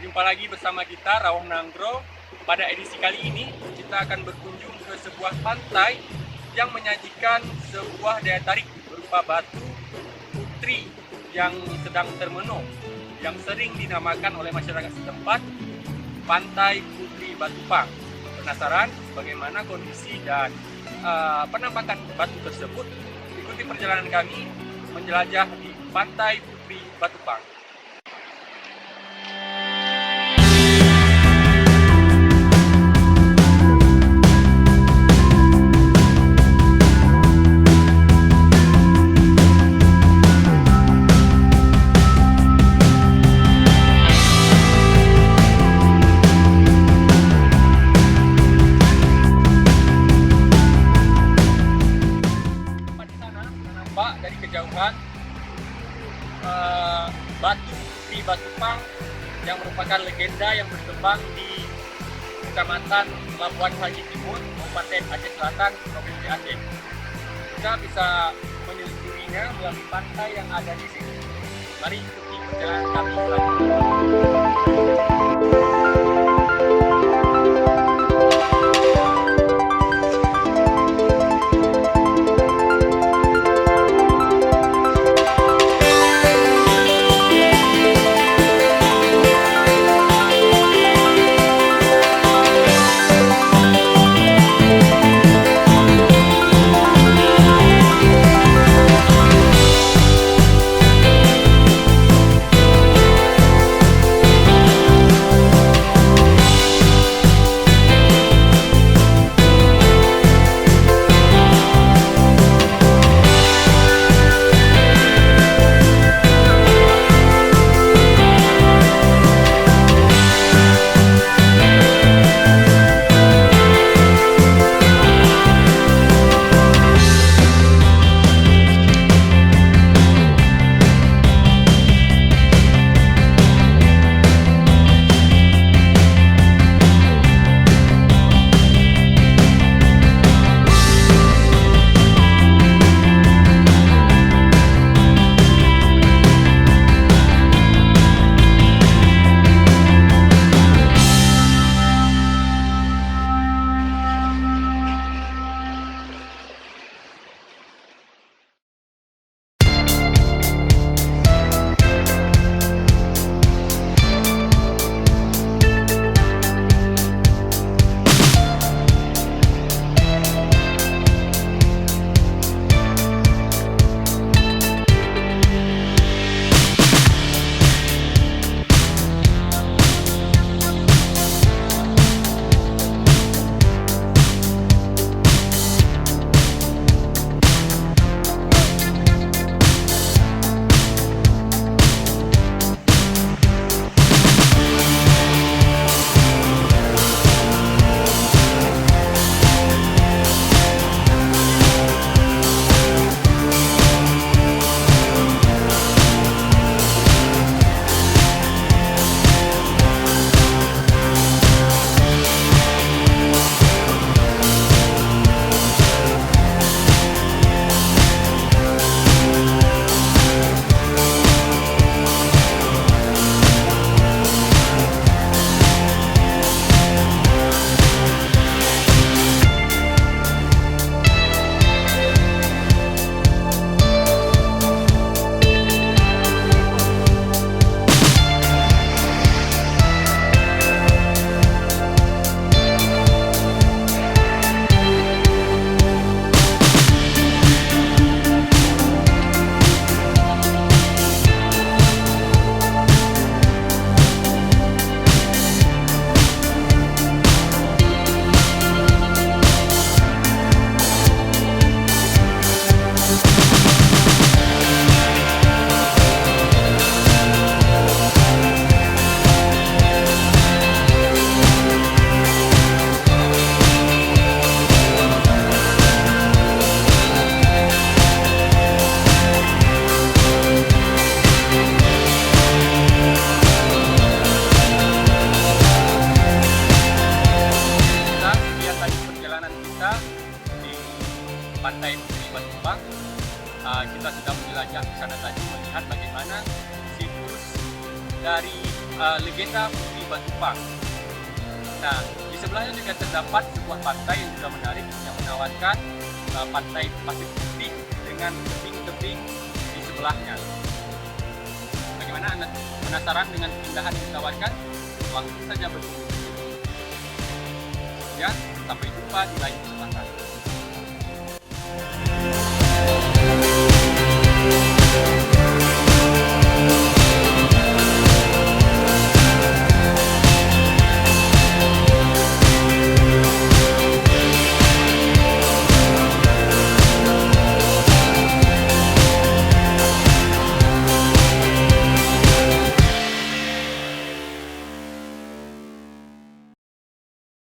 Berjumpa lagi bersama kita Rawong Nanggro. Pada edisi kali ini kita akan berkunjung ke sebuah pantai yang menyajikan sebuah daya tarik berupa batu putri yang sedang termenung, yang sering dinamakan oleh masyarakat setempat Pantai Putri Batupang. Penasaran bagaimana kondisi dan penampakan batu tersebut? Ikuti perjalanan kami menjelajah di Pantai Putri Batupang. Dari kejauhan batu Putri Batupang yang merupakan legenda yang berkembang di Kecamatan Labuan Haji Timur, Kabupaten Aceh Selatan, Provinsi Aceh. Kita bisa menyusurinya melalui pantai yang ada di sini. Mari ikuti perjalanan kami selanjutnya. Pantai Putri Batupang. Kita sudah menjelajah ke sana tadi, melihat bagaimana siklus dari legenda Putri Batu Pang. Nah, di sebelahnya juga terdapat sebuah pantai yang juga menarik yang menawarkan pantai pasir putih dengan tebing-tebing di sebelahnya. Bagaimana Anda penasaran dengan keindahan yang ditawarkan? Langsung saja berkunjung. Ya, sampai jumpa di lain kesempatan.